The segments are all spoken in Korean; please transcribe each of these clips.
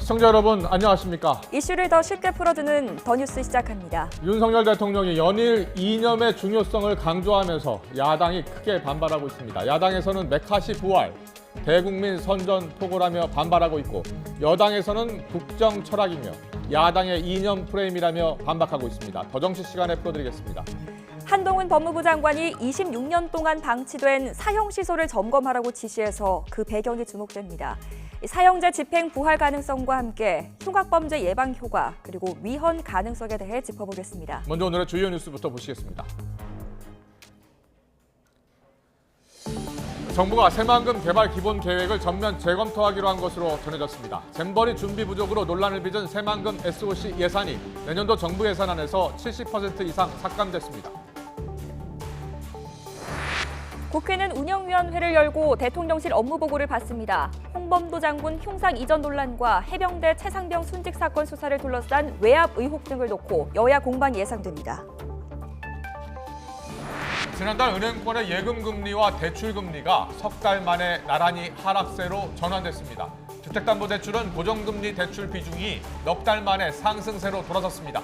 시청자 여러분 안녕하십니까? 이슈를 더 쉽게 풀어주는 더 뉴스 시작합니다. 윤석열 대통령이 연일 이념의 중요성을 강조하면서 야당이 크게 반발하고 있습니다. 야당에서는 메카시 부활, 대국민 선전 포고라며 반발하고 있고 여당에서는 국정 철학이며 야당의 이념 프레임이라며 반박하고 있습니다. 더 정치 시간에 풀어드리겠습니다. 한동훈 법무부 장관이 26년 동안 방치된 사형시설을 점검하라고 지시해서 그 배경이 주목됩니다. 사형제 집행 부활 가능성과 함께 흉악범죄 예방 효과 그리고 위헌 가능성에 대해 짚어보겠습니다. 먼저 오늘의 주요 뉴스부터 보시겠습니다. 정부가 새만금 개발 기본 계획을 전면 재검토하기로 한 것으로 전해졌습니다. 잼버리 준비 부족으로 논란을 빚은 새만금 SOC 예산이 내년도 정부 예산안에서 70% 이상 삭감됐습니다. 국회는 운영위원회를 열고 대통령실 업무보고를 받습니다. 홍범도 장군 흉상 이전 논란과 해병대 최상병 순직 사건 수사를 둘러싼 외압 의혹 등을 놓고 여야 공방이 예상됩니다. 지난달 은행권의 예금금리와 대출금리가 석 달 만에 나란히 하락세로 전환됐습니다. 주택담보대출은 고정금리 대출 비중이 넉 달 만에 상승세로 돌아섰습니다.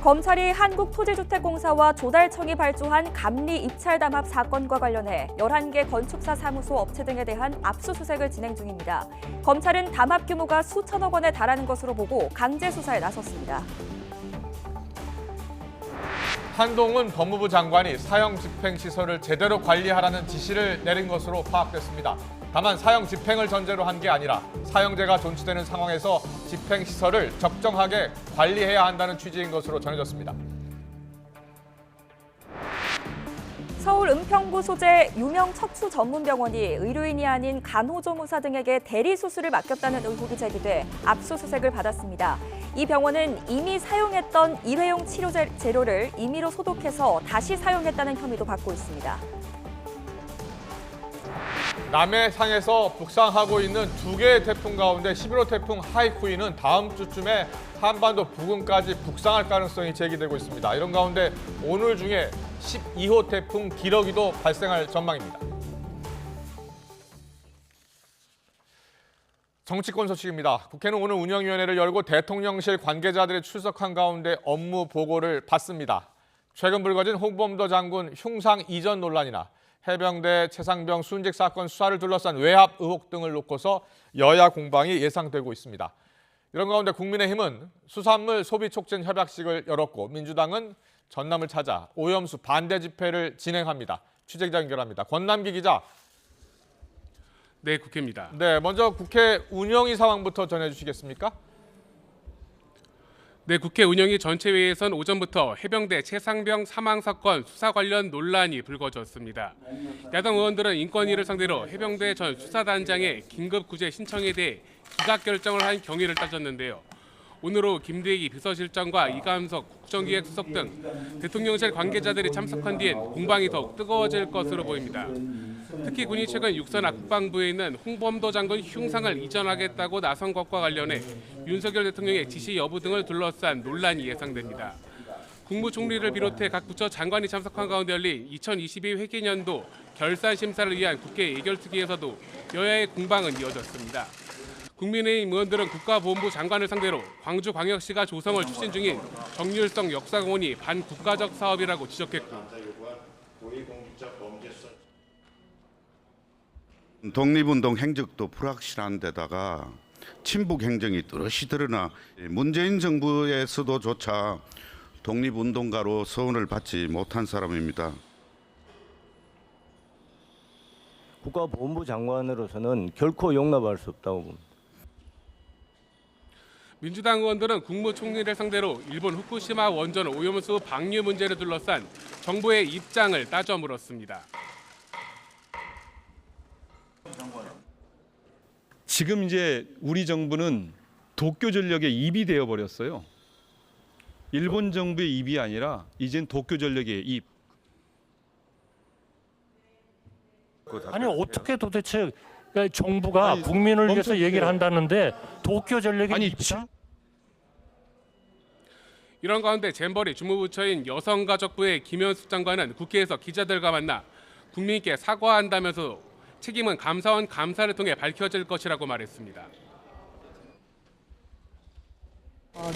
검찰이 한국토지주택공사와 조달청이 발조한 감리 입찰 담합 사건과 관련해 11개 건축사 사무소 업체 등에 대한 압수수색을 진행 중입니다. 검찰은 담합 규모가 수천억 원에 달하는 것으로 보고 강제 수사에 나섰습니다. 한동훈 법무부 장관이 사형 집행 시설을 제대로 관리하라는 지시를 내린 것으로 파악됐습니다. 다만 사형 집행을 전제로 한 게 아니라 사형제가 존치되는 상황에서 집행 시설을 적정하게 관리해야 한다는 취지인 것으로 전해졌습니다. 서울 은평구 소재 유명 척추 전문병원이 의료인이 아닌 간호조무사 등에게 대리 수술을 맡겼다는 의혹이 제기돼 압수수색을 받았습니다. 이 병원은 이미 사용했던 일회용 치료 재료를 임의로 소독해서 다시 사용했다는 혐의도 받고 있습니다. 남해상에서 북상하고 있는 두 개의 태풍 가운데 11호 태풍 하이쿠이는 다음 주쯤에 한반도 부근까지 북상할 가능성이 제기되고 있습니다. 이런 가운데 오늘 중에 12호 태풍 기러기도 발생할 전망입니다. 정치권 소식입니다. 국회는 오늘 운영위원회를 열고 대통령실 관계자들이 출석한 가운데 업무 보고를 받습니다. 최근 불거진 홍범도 장군 흉상 이전 논란이나 해병대 최상병 순직 사건 수사를 둘러싼 외압 의혹 등을 놓고서 여야 공방이 예상되고 있습니다. 이런 가운데 국민의힘은 수산물 소비 촉진 협약식을 열었고 민주당은 전남을 찾아 오염수 반대 집회를 진행합니다. 취재기자 연결합니다. 권남기 기자. 네, 국회입니다. 네, 먼저 국회 운영위 상황부터 전해주시겠습니까? 네, 국회 운영위 전체회의에선 오전부터 해병대 최상병 사망 사건 수사 관련 논란이 불거졌습니다. 야당 의원들은 인권위를 상대로 해병대 전 수사단장의 긴급 구제 신청에 대해 기각 결정을 한 경위를 따졌는데요. 오늘 오후 김대기 비서실장과 이감석 국정기획수석 등 대통령실 관계자들이 참석한 뒤엔 공방이 더욱 뜨거워질 것으로 보입니다. 특히 군이 최근 육사나 국방부에 있는 홍범도 장군 흉상을 이전하겠다고 나선 것과 관련해 윤석열 대통령의 지시 여부 등을 둘러싼 논란이 예상됩니다. 국무총리를 비롯해 각 부처 장관이 참석한 가운데 열린 2022 회계년도 결산 심사를 위한 국회 예결특위에서도 여야의 공방은 이어졌습니다. 국민의힘 의원들은 국가보훈부 장관을 상대로 광주광역시가 조성을 추진 중인 정률성 역사공원이 반국가적 사업이라고 지적했고 독립운동 행적도 불확실한 데다가 친북 행정이 뚜렷이 드러나 문재인 정부에서도조차 독립운동가로 서원을 받지 못한 사람입니다. 국가보훈부 장관으로서는 결코 용납할 수 없다고 봅니다. 민주당 의원들은 국무총리를 상대로 일본 후쿠시마 원전 오염수 방류 문제를 둘러싼 정부의 입장을 따져 물었습니다. 지금 이제 우리 정부는 도쿄전력의 입이 되어 버렸어요. 일본 정부의 입이 아니라 이젠 도쿄전력의 입. 아니 어떻게 도대체 정부가 국민을 위해서 얘기를 한다는데 도쿄전력이 입이다? 이런 가운데 잼버리 주무부처인 여성가족부의 김현숙 장관은 국회에서 기자들과 만나 국민께 사과한다면서 책임은 감사원 감사를 통해 밝혀질 것이라고 말했습니다.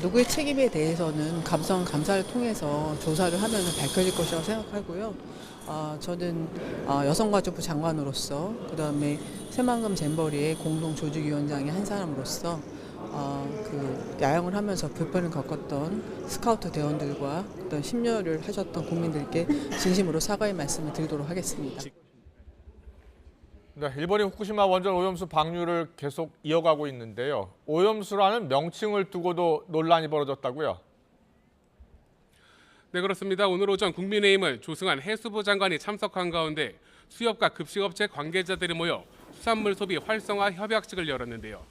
누구의 책임에 대해서는 감사원 감사를 통해서 조사를 하면서 밝혀질 것이라고 생각하고요. 저는 여성가족부 장관으로서 그다음에 새만금 잼버리의 공동조직위원장의 한 사람으로서 그 야영을 하면서 불편을 겪었던 스카우트 대원들과 어떤 심려를 하셨던 국민들께 진심으로 사과의 말씀을 드리도록 하겠습니다. 네, 일본이 후쿠시마 원전 오염수 방류를 계속 이어가고 있는데요. 오염수라는 명칭을 두고도 논란이 벌어졌다고요? 네, 그렇습니다. 오늘 오전 국민의힘은 조승환 해수부 장관이 참석한 가운데 수협과 급식업체 관계자들이 모여 수산물 소비 활성화 협약식을 열었는데요.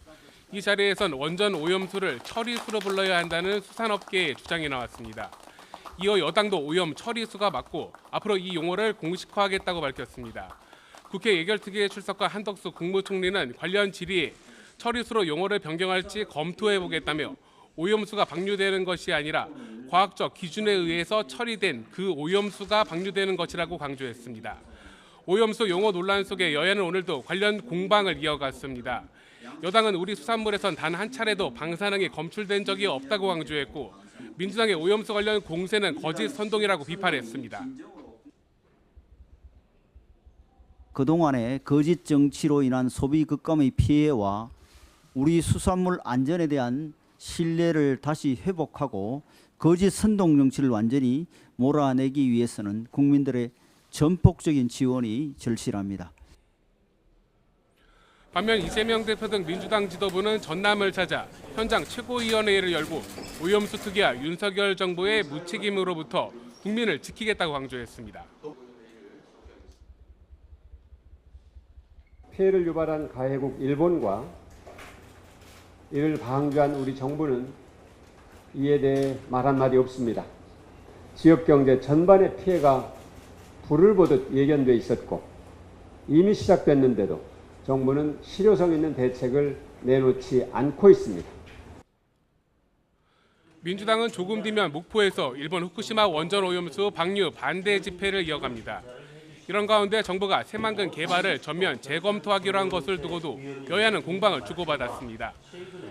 이 자리에선 원전 오염수를 처리수로 불러야 한다는 수산업계의 주장이 나왔습니다. 이어 여당도 오염 처리수가 맞고 앞으로 이 용어를 공식화하겠다고 밝혔습니다. 국회 예결특위에 출석한 한덕수 국무총리는 관련 질의에 처리수로 용어를 변경할지 검토해보겠다며 오염수가 방류되는 것이 아니라 과학적 기준에 의해서 처리된 그 오염수가 방류되는 것이라고 강조했습니다. 오염수 용어 논란 속에 여야는 오늘도 관련 공방을 이어갔습니다. 여당은 우리 수산물에선 단 한 차례도 방사능이 검출된 적이 없다고 강조했고 민주당의 오염수 관련 공세는 거짓 선동이라고 비판했습니다. 그동안의 거짓 정치로 인한 소비 급감의 피해와 우리 수산물 안전에 대한 신뢰를 다시 회복하고 거짓 선동 정치를 완전히 몰아내기 위해서는 국민들의 전폭적인 지원이 절실합니다. 반면 이재명 대표 등 민주당 지도부는 전남을 찾아 현장 최고위원회를 열고 오염수 특위와 윤석열 정부의 무책임으로부터 국민을 지키겠다고 강조했습니다. 피해를 유발한 가해국 일본과 이를 방조한 우리 정부는 이에 대해 말 한마디 없습니다. 지역경제 전반의 피해가 불을 보듯 예견돼 있었고 이미 시작됐는데도 정부는 실효성 있는 대책을 내놓지 않고 있습니다. 민주당은 조금 뒤면 목포에서 일본 후쿠시마 원전 오염수 방류 반대 집회를 이어갑니다. 이런 가운데 정부가 새만금 개발을 전면 재검토하기로 한 것을 두고도 여야는 공방을 주고받았습니다.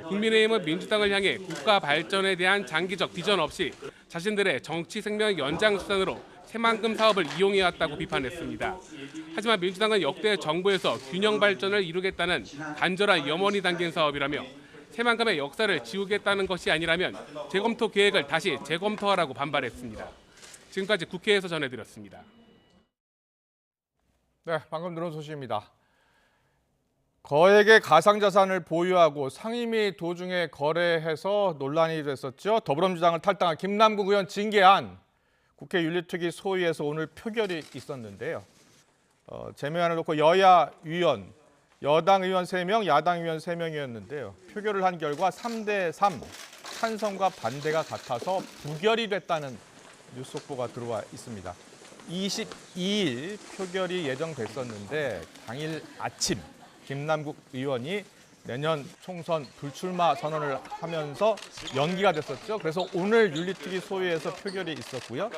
국민의힘은 민주당을 향해 국가 발전에 대한 장기적 비전 없이 자신들의 정치 생명 연장수단으로 새만금 사업을 이용해왔다고 비판했습니다. 하지만 민주당은 역대 정부에서 균형 발전을 이루겠다는 간절한 염원이 담긴 사업이라며 새만금의 역사를 지우겠다는 것이 아니라면 재검토 계획을 다시 재검토하라고 반발했습니다. 지금까지 국회에서 전해드렸습니다. 네, 방금 들은 소식입니다. 거액의 가상자산을 보유하고 상임위 도중에 거래해서 논란이 됐었죠. 더불어민주당을 탈당한 김남국 의원 징계안 국회 윤리특위 소위에서 오늘 표결이 있었는데요. 제명안을 놓고 여야 위원, 여당 의원 3명, 야당 의원 3명이었는데요. 표결을 한 결과 3대3 찬성과 반대가 같아서 부결이 됐다는 뉴스 속보가 들어와 있습니다. 22일 표결이 예정됐었는데 당일 아침 김남국 의원이 내년 총선 불출마 선언을 하면서 연기가 됐었죠. 그래서 오늘 윤리특위 소위에서 표결이 있었고요.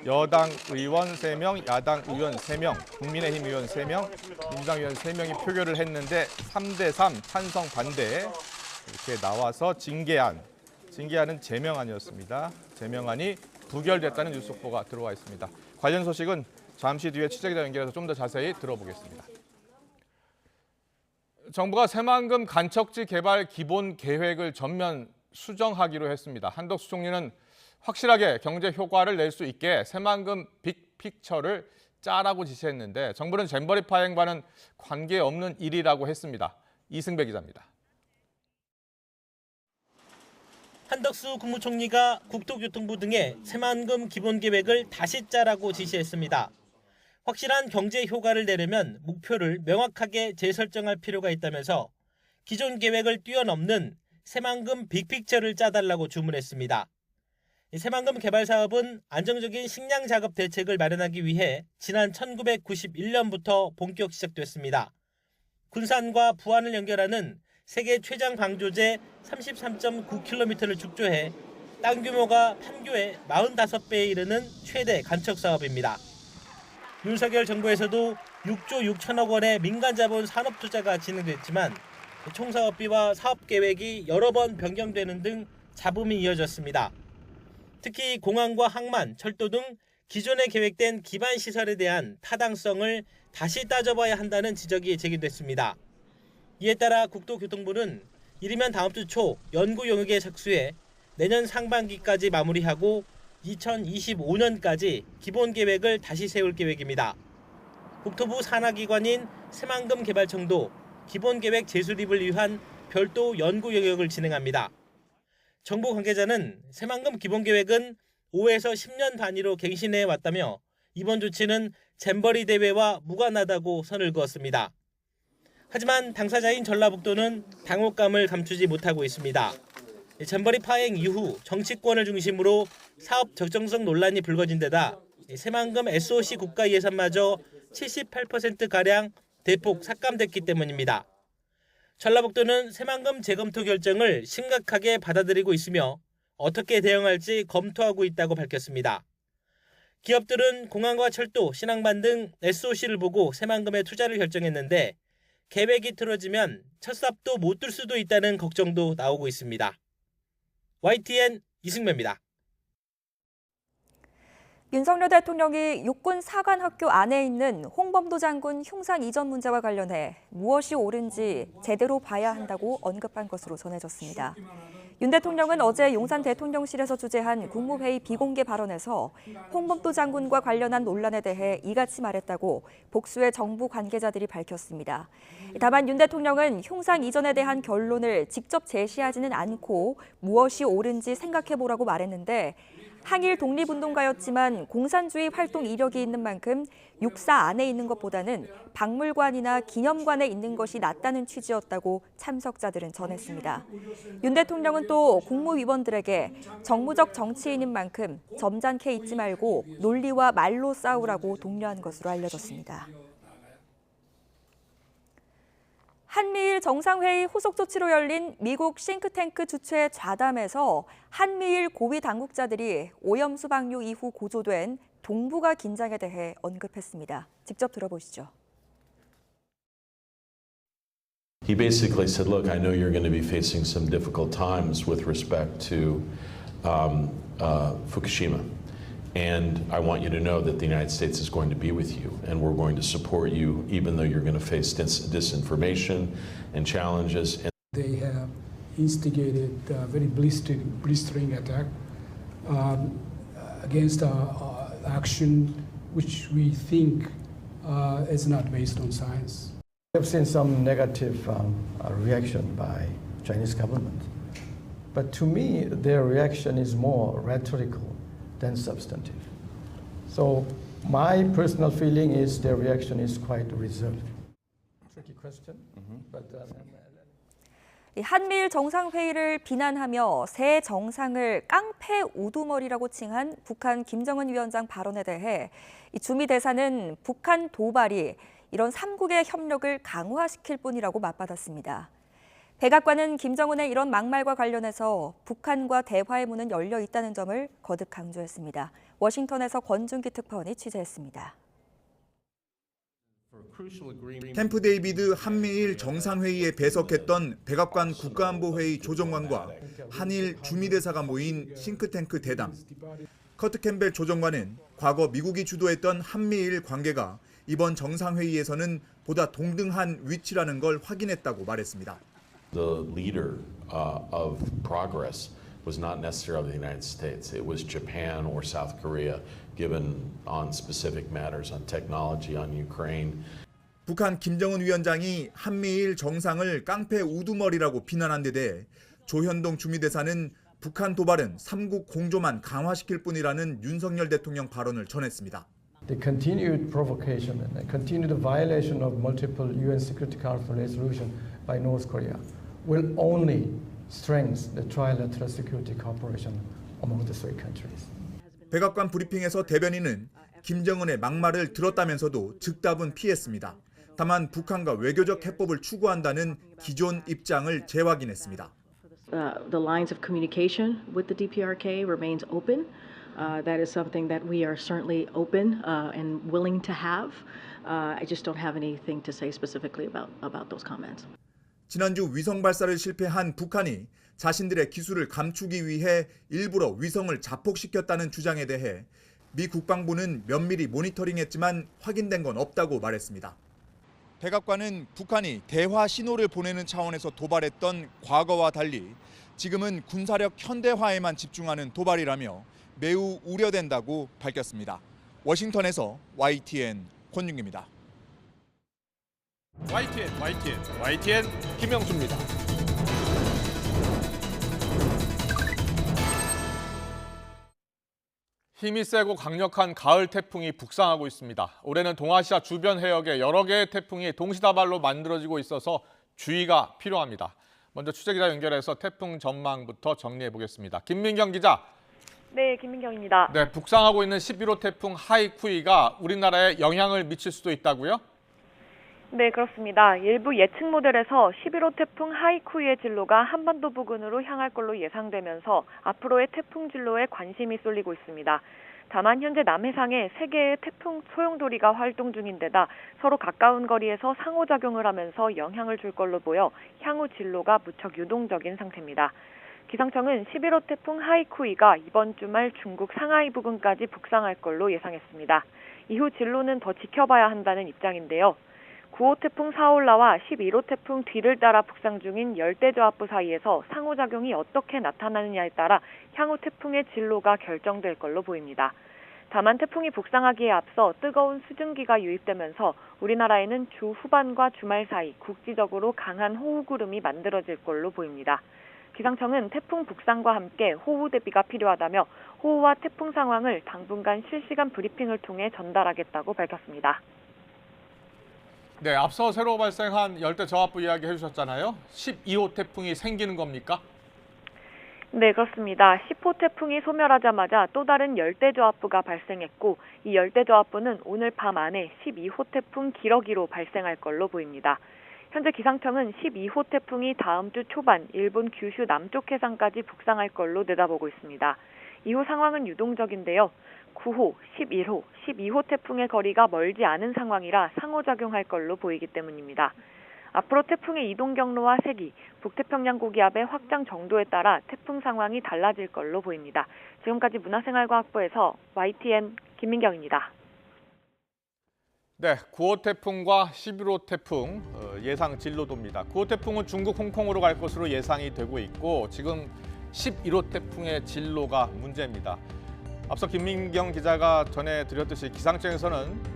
여당 의원 3명, 야당 의원 3명, 국민의힘 의원 3명, 민주당 의원 3명이 표결을 했는데 3대3 찬성 반대 이렇게 나와서 징계안은 제명안이었습니다. 제명안이 부결됐다는 뉴스 속보가 들어와 있습니다. 관련 소식은 잠시 뒤에 취재기자 연결해서 좀 더 자세히 들어보겠습니다. 정부가 새만금 간척지 개발 기본 계획을 전면 수정하기로 했습니다. 한덕수 총리는 확실하게 경제 효과를 낼 수 있게 새만금 빅픽처를 짜라고 지시했는데 정부는 잼버리 파행과는 관계없는 일이라고 했습니다. 이승배 기자입니다. 한덕수 국무총리가 국토교통부 등에 새만금 기본계획을 다시 짜라고 지시했습니다. 확실한 경제 효과를 내려면 목표를 명확하게 재설정할 필요가 있다면서 기존 계획을 뛰어넘는 새만금 빅픽처를 짜달라고 주문했습니다. 새만금 개발 사업은 안정적인 식량 작업 대책을 마련하기 위해 지난 1991년부터 본격 시작됐습니다. 군산과 부안을 연결하는 세계 최장 방조제 33.9km를 축조해 땅 규모가 판교의 45배에 이르는 최대 간척 사업입니다. 윤석열 정부에서도 6조 6천억 원의 민간 자본 산업 투자가 진행됐지만 총사업비와 사업 계획이 여러 번 변경되는 등 잡음이 이어졌습니다. 특히 공항과 항만, 철도 등 기존에 계획된 기반 시설에 대한 타당성을 다시 따져봐야 한다는 지적이 제기됐습니다. 이에 따라 국토교통부는 이르면 다음 주 초 연구 용역에 착수해 내년 상반기까지 마무리하고 2025년까지 기본 계획을 다시 세울 계획입니다. 국토부 산하기관인 새만금개발청도 기본 계획 재수립을 위한 별도 연구 영역을 진행합니다. 정부 관계자는 새만금 기본 계획은 5에서 10년 단위로 갱신해 왔다며 이번 조치는 잼버리 대회와 무관하다고 선을 그었습니다. 하지만 당사자인 전라북도는 당혹감을 감추지 못하고 있습니다. 잼버리 파행 이후 정치권을 중심으로 사업 적정성 논란이 불거진 데다 새만금 SOC 국가 예산마저 78%가량 대폭 삭감됐기 때문입니다. 전라북도는 새만금 재검토 결정을 심각하게 받아들이고 있으며 어떻게 대응할지 검토하고 있다고 밝혔습니다. 기업들은 공항과 철도, 신항만 등 SOC를 보고 새만금에 투자를 결정했는데 계획이 틀어지면 첫 삽도 못 들 수도 있다는 걱정도 나오고 있습니다. YTN 이승매입니다. 윤석열 대통령이 육군 사관학교 안에 있는 홍범도 장군 흉상 이전 문제와 관련해 무엇이 옳은지 제대로 봐야 한다고 언급한 것으로 전해졌습니다. 윤 대통령은 어제 용산 대통령실에서 주재한 국무회의 비공개 발언에서 홍범도 장군과 관련한 논란에 대해 이같이 말했다고 복수의 정부 관계자들이 밝혔습니다. 다만 윤 대통령은 흉상 이전에 대한 결론을 직접 제시하지는 않고 무엇이 옳은지 생각해보라고 말했는데 항일 독립운동가였지만 공산주의 활동 이력이 있는 만큼 육사 안에 있는 것보다는 박물관이나 기념관에 있는 것이 낫다는 취지였다고 참석자들은 전했습니다. 윤 대통령은 또 국무위원들에게 정무적 정치인인 만큼 점잖게 있지 말고 논리와 말로 싸우라고 독려한 것으로 알려졌습니다. 한미일 정상회의 후속 조치로 열린 미국 싱크탱크 주최 좌담에서 한미일 고위 당국자들이 오염수 방류 이후 고조된 동북아 긴장에 대해 언급했습니다. 직접 들어보시죠. He basically said, look, I know you're going to be facing some difficult times with respect to Fukushima. And I want you to know that the United States is going to be with you, and we're going to support you, even though you're going to face disinformation and challenges. They have instigated a very blistering attack against action which we think is not based on science. We have seen some negative reaction by Chinese government, but to me, their reaction is more rhetorical than substantive. So my personal feeling is their reaction is quite reserved. Tricky question, but 한미일 정상회의를 비난하며 새 정상을 깡패 우두머리라고 칭한 북한 김정은 위원장 발언에 대해 주미 대사는 북한 도발이 이런 3국의 협력을 강화시킬 뿐이라고 맞받았습니다. 백악관은 김정은의 이런 막말과 관련해서 북한과 대화의 문은 열려 있다는 점을 거듭 강조했습니다. 워싱턴에서 권준기 특파원이 취재했습니다. 캠프 데이비드 한미일 정상회의에 배석했던 백악관 국가안보회의 조정관과 한일 주미대사가 모인 싱크탱크 대담. 커트 캠벨 조정관은 과거 미국이 주도했던 한미일 관계가 이번 정상회의에서는 보다 동등한 위치라는 걸 확인했다고 말했습니다. The leader of progress was not necessarily the United States. It was Japan or South Korea, given on specific matters, on technology, on Ukraine. 북한 김정은 위원장이 한미일 정상을 깡패 우두머리라고 비난한 데 대해 조현동 주미대사는 북한 도발은 3국 공조만 강화시킬 뿐이라는 윤석열 대통령 발언을 전했습니다. The continued provocation and the continued violation of multiple UN Security Council resolutions by North Korea will only strengthen the trilateral security cooperation among the three countries. 백악관 브리핑에서 대변인은 김정은의 막말을 들었다면서도 즉답은 피했습니다. 다만 북한과 외교적 해법을 추구한다는 기존 입장을 재확인했습니다. The lines of communication with the DPRK remains open. that is something that we are certainly open and willing to have. I just don't have anything to say specifically about those comments. 지난주 위성 발사를 실패한 북한이 자신들의 기술을 감추기 위해 일부러 위성을 자폭시켰다는 주장에 대해 미 국방부는 면밀히 모니터링했지만 확인된 건 없다고 말했습니다. 백악관은 북한이 대화 신호를 보내는 차원에서 도발했던 과거와 달리 지금은 군사력 현대화에만 집중하는 도발이라며 매우 우려된다고 밝혔습니다. 워싱턴에서 YTN 권윤기입니다. YTN 김영수입니다. 힘이 세고 강력한 가을 태풍이 북상하고 있습니다. 올해는 동아시아 주변 해역에 여러 개의 태풍이 동시다발로 만들어지고 있어서 주의가 필요합니다. 먼저 취재기자 연결해서 태풍 전망부터 정리해 보겠습니다. 김민경 기자. 네, 김민경입니다. 네, 북상하고 있는 11호 태풍 하이쿠이가 우리나라에 영향을 미칠 수도 있다고요? 네, 그렇습니다. 일부 예측 모델에서 11호 태풍 하이쿠이의 진로가 한반도 부근으로 향할 걸로 예상되면서 앞으로의 태풍 진로에 관심이 쏠리고 있습니다. 다만 현재 남해상에 3개의 태풍 소용돌이가 활동 중인데다 서로 가까운 거리에서 상호작용을 하면서 영향을 줄 걸로 보여 향후 진로가 무척 유동적인 상태입니다. 기상청은 11호 태풍 하이쿠이가 이번 주말 중국 상하이 부근까지 북상할 걸로 예상했습니다. 이후 진로는 더 지켜봐야 한다는 입장인데요. 9호 태풍 사올라와 11호 태풍 뒤를 따라 북상 중인 열대저압부 사이에서 상호작용이 어떻게 나타나느냐에 따라 향후 태풍의 진로가 결정될 걸로 보입니다. 다만 태풍이 북상하기에 앞서 뜨거운 수증기가 유입되면서 우리나라에는 주 후반과 주말 사이 국지적으로 강한 호우구름이 만들어질 걸로 보입니다. 기상청은 태풍 북상과 함께 호우 대비가 필요하다며 호우와 태풍 상황을 당분간 실시간 브리핑을 통해 전달하겠다고 밝혔습니다. 네, 앞서 새로 발생한 열대저압부 이야기 해주셨잖아요. 12호 태풍이 생기는 겁니까? 네, 그렇습니다. 10호 태풍이 소멸하자마자 또 다른 열대저압부가 발생했고 이 열대저압부는 오늘 밤 안에 12호 태풍 기러기로 발생할 걸로 보입니다. 현재 기상청은 12호 태풍이 다음 주 초반 일본 규슈 남쪽 해상까지 북상할 걸로 내다보고 있습니다. 이후 상황은 유동적인데요. 9호, 11호, 12호 태풍의 거리가 멀지 않은 상황이라 상호작용할 걸로 보이기 때문입니다. 앞으로 태풍의 이동 경로와 세기, 북태평양 고기압의 확장 정도에 따라 태풍 상황이 달라질 걸로 보입니다. 지금까지 문화생활과학부에서 YTN 김민경입니다. 네, 9호 태풍과 11호 태풍 예상 진로도입니다. 9호 태풍은 중국 홍콩으로 갈 것으로 예상이 되고 있고 지금 11호 태풍의 진로가 문제입니다. 앞서 김민경 기자가 전해드렸듯이 기상청에서는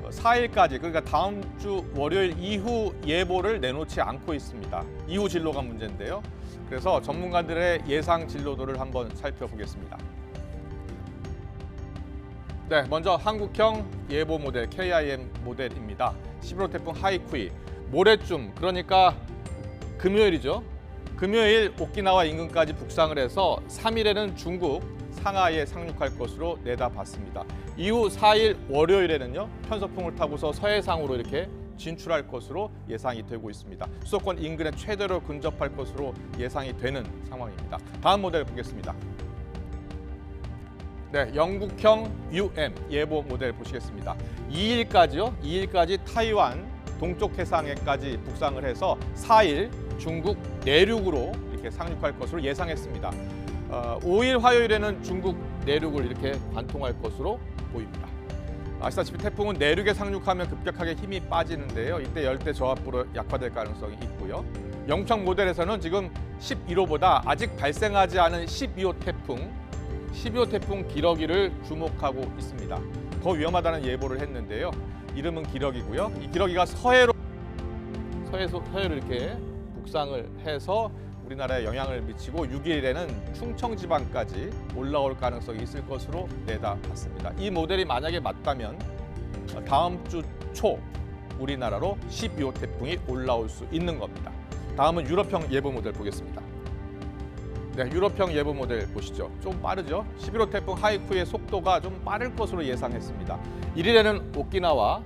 4일까지 그러니까 다음 주 월요일 이후 예보를 내놓지 않고 있습니다. 이후 진로가 문제인데요. 그래서 전문가들의 예상 진로도를 한번 살펴보겠습니다. 네, 먼저 한국형 예보 모델 KIM 모델입니다. 11호 태풍 하이쿠이 모레쯤 그러니까 금요일이죠. 금요일 오키나와 인근까지 북상을 해서 3일에는 중국 상하이에 상륙할 것으로 내다봤습니다. 이후 4일 월요일에는요 편서풍을 타고서 서해상으로 이렇게 진출할 것으로 예상이 되고 있습니다. 수도권 인근에 최대로 근접할 것으로 예상이 되는 상황입니다. 다음 모델 보겠습니다. 네, 영국형 UM 예보 모델 보시겠습니다. 2일까지 타이완 동쪽 해상에까지 북상을 해서 4일 중국 내륙으로 이렇게 상륙할 것으로 예상했습니다. 5일 화요일에는 중국 내륙을 이렇게 관통할 것으로 보입니다. 아시다시피 태풍은 내륙에 상륙하면 급격하게 힘이 빠지는데요. 이때 열대저압부로 약화될 가능성이 있고요. 영평 모델에서는 지금 11호보다 아직 발생하지 않은 12호 태풍 기러기를 주목하고 있습니다. 더 위험하다는 예보를 했는데요. 이름은 기러기고요. 이 기러기가 서해로 이렇게 북상을 해서 우리나라에 영향을 미치고 6일에는 충청 지방까지 올라올 가능성이 있을 것으로 내다봤습니다. 이 모델이 만약에 맞다면 다음 주 초 우리나라로 12호 태풍이 올라올 수 있는 겁니다. 다음은 유럽형 예보 모델 보겠습니다. 네, 유럽형 예보 모델 보시죠. 좀 빠르죠? 11호 태풍 하이쿠이의 속도가 좀 빠를 것으로 예상했습니다. 1일에는 오키나와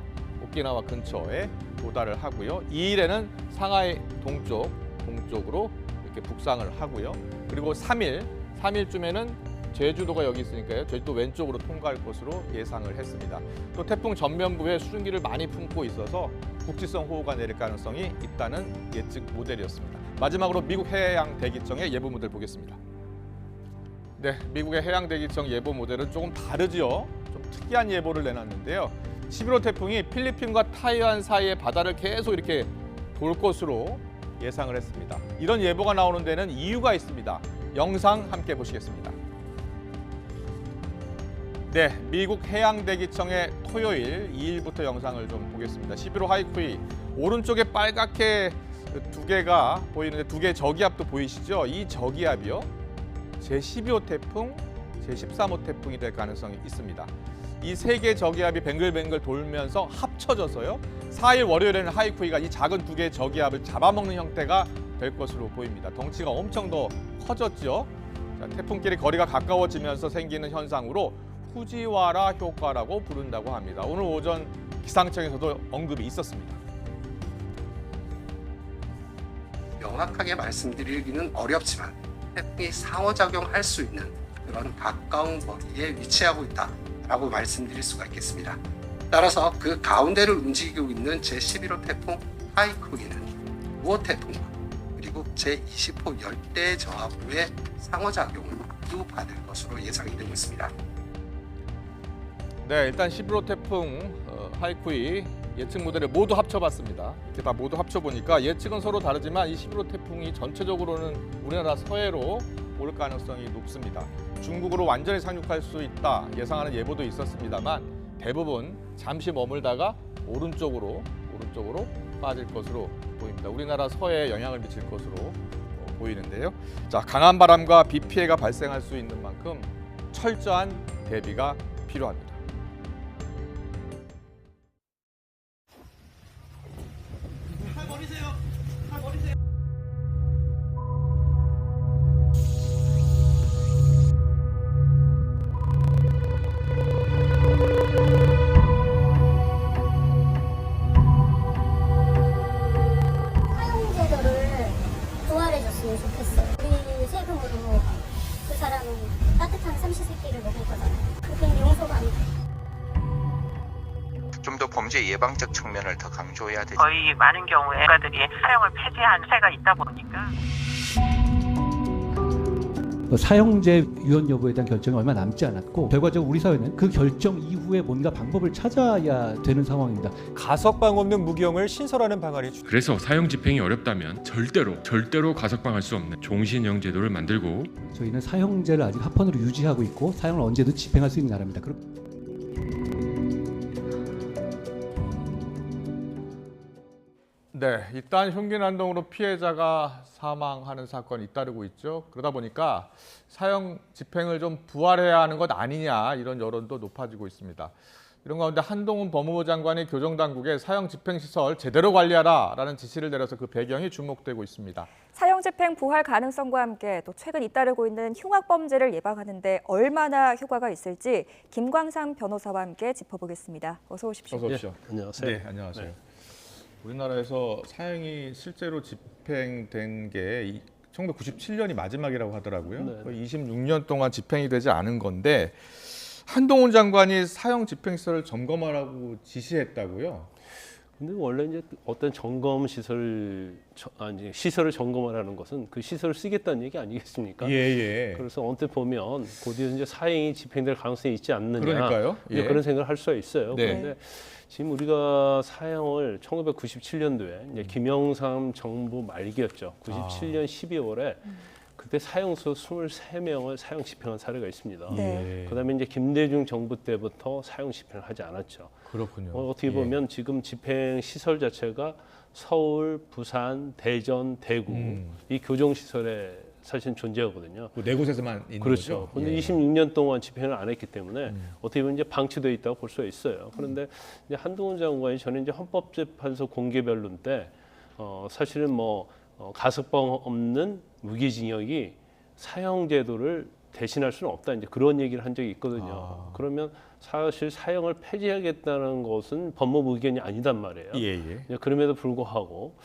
근처에 도달을 하고요. 2일에는 상하이 동쪽으로 이렇게 북상을 하고요. 그리고 3일쯤에는 제주도가 여기 있으니까요. 제주도 왼쪽으로 통과할 것으로 예상을 했습니다. 또 태풍 전면부에 수증기를 많이 품고 있어서 국지성 호우가 내릴 가능성이 있다는 예측 모델이었습니다. 마지막으로 미국 해양 대기청의 예보 모델 보겠습니다. 네, 미국의 해양 대기청 예보 모델은 조금 다르죠. 좀 특이한 예보를 내놨는데요. 11호 태풍이 필리핀과 타이완 사이의 바다를 계속 이렇게 돌 것으로 예상을 했습니다. 이런 예보가 나오는 데는 이유가 있습니다. 영상 함께 보시겠습니다. 네, 미국 해양대기청의 토요일 2일부터 영상을 좀 보겠습니다. 11호 하이쿠이 오른쪽에 빨갛게 두 개가 보이는데 두 개의 저기압도 보이시죠? 이 저기압이요. 제12호 태풍, 제13호 태풍이 될 가능성이 있습니다. 이 세 개의 저기압이 뱅글뱅글 돌면서 합쳐져서요. 4일 월요일에는 하이쿠이가 이 작은 두 개의 저기압을 잡아먹는 형태가 될 것으로 보입니다. 덩치가 엄청 더 커졌죠. 자, 태풍끼리 거리가 가까워지면서 생기는 현상으로 후지와라 효과라고 부른다고 합니다. 오늘 오전 기상청에서도 언급이 있었습니다. 명확하게 말씀드리기는 어렵지만 태풍이 상호작용할 수 있는 그런 가까운 거리에 위치하고 있다라고 말씀드릴 수가 있겠습니다. 따라서 그 가운데를 움직이고 있는 제11호 태풍 하이쿠이는 5호 태풍과 그리고 제20호 열대 저하부의 상호작용을 모두 받을 것으로 예상이 되고 있습니다. 네, 일단 11호 태풍 하이쿠이 예측 모델을 모두 합쳐봤습니다. 이렇게 다 모두 합쳐보니까 예측은 서로 다르지만 이 11호 태풍이 전체적으로는 우리나라 서해로 올 가능성이 높습니다. 중국으로 완전히 상륙할 수 있다 예상하는 예보도 있었습니다만 대부분 잠시 머물다가 오른쪽으로 빠질 것으로 보입니다. 우리나라 서해에 영향을 미칠 것으로 보이는데요. 자, 강한 바람과 비 피해가 발생할 수 있는 만큼 철저한 대비가 필요합니다. 사용제도를 부활해줬으면 좋겠어요. 우리 세금으로 그 사람은 따뜻한 삼시세끼를 먹을 거잖아요. 그게 용서가 안 돼요. 좀 더 범죄 예방적 측면을 더 강조해야 되죠. 거의 많은 경우에 국가들이 사용을 폐지한 세가 있다 보니까 사형제 유연 여부에 대한 결정이 얼마 남지 않았고 결과적으로 우리 사회는 그 결정 이후에 뭔가 방법을 찾아야 되는 상황입니다. 가석방 없는 무기형을 신설하는 방안이 그래서 사형 집행이 어렵다면 절대로 가석방할 수 없는 종신형 제도를 만들고 저희는 사형제를 아직 합헌으로 유지하고 있고 사형을 언제든 집행할 수 있는 나라입니다. 네, 일단 흉기 난동으로 피해자가 사망하는 사건이 잇따르고 있죠. 그러다 보니까 사형 집행을 좀 부활해야 하는 것 아니냐 이런 여론도 높아지고 있습니다. 이런 가운데 한동훈 법무부 장관이 교정당국에 사형 집행시설 제대로 관리하라라는 지시를 내려서 그 배경이 주목되고 있습니다. 사형 집행 부활 가능성과 함께 또 최근 잇따르고 있는 흉악범죄를 예방하는 데 얼마나 효과가 있을지 김광삼 변호사와 함께 짚어보겠습니다. 어서 오십시오. 어서 오십시오. 네, 안녕하세요. 네, 안녕하세요. 네. 우리나라에서 사형이 실제로 집행된 게 1997년이 마지막이라고 하더라고요. 네. 거의 26년 동안 집행이 되지 않은 건데 한동훈 장관이 사형 집행시설을 점검하라고 지시했다고요? 근데 원래 이제 어떤 점검 시설을 점검하라는 것은 그 시설을 쓰겠다는 얘기 아니겠습니까? 예. 그래서 언뜻 보면 곧이어 이제 사형이 집행될 가능성이 있지 않느냐. 그러니까요. 예. 그런 생각을 할 수가 있어요. 네. 그런데 지금 우리가 사형을 1997년도에 이제 김영삼 정부 말기였죠. 97년 12월에 그때 사형수 23명을 사형 집행한 사례가 있습니다. 네. 그다음에 이제 김대중 정부 때부터 사형 집행을 하지 않았죠. 그렇군요. 어떻게 보면 지금 집행 시설 자체가 서울, 부산, 대전, 대구 이 교정 시설에 사실 존재하거든요. 네 곳에서만 있는 그렇죠. 거죠? 그런데 예. 26년 동안 집행을 안 했기 때문에 어떻게 보면 이제 방치되어 있다고 볼 수가 있어요. 그런데 이제 한동훈 장관이 저는 이제 헌법재판소 공개 변론 때 사실은 가석방 없는 무기징역이 사형제도를 대신할 수는 없다. 이제 그런 얘기를 한 적이 있거든요. 그러면 사실 사형을 폐지하겠다는 것은 법무부 의견이 아니단 말이에요. 예. 그럼에도 불구하고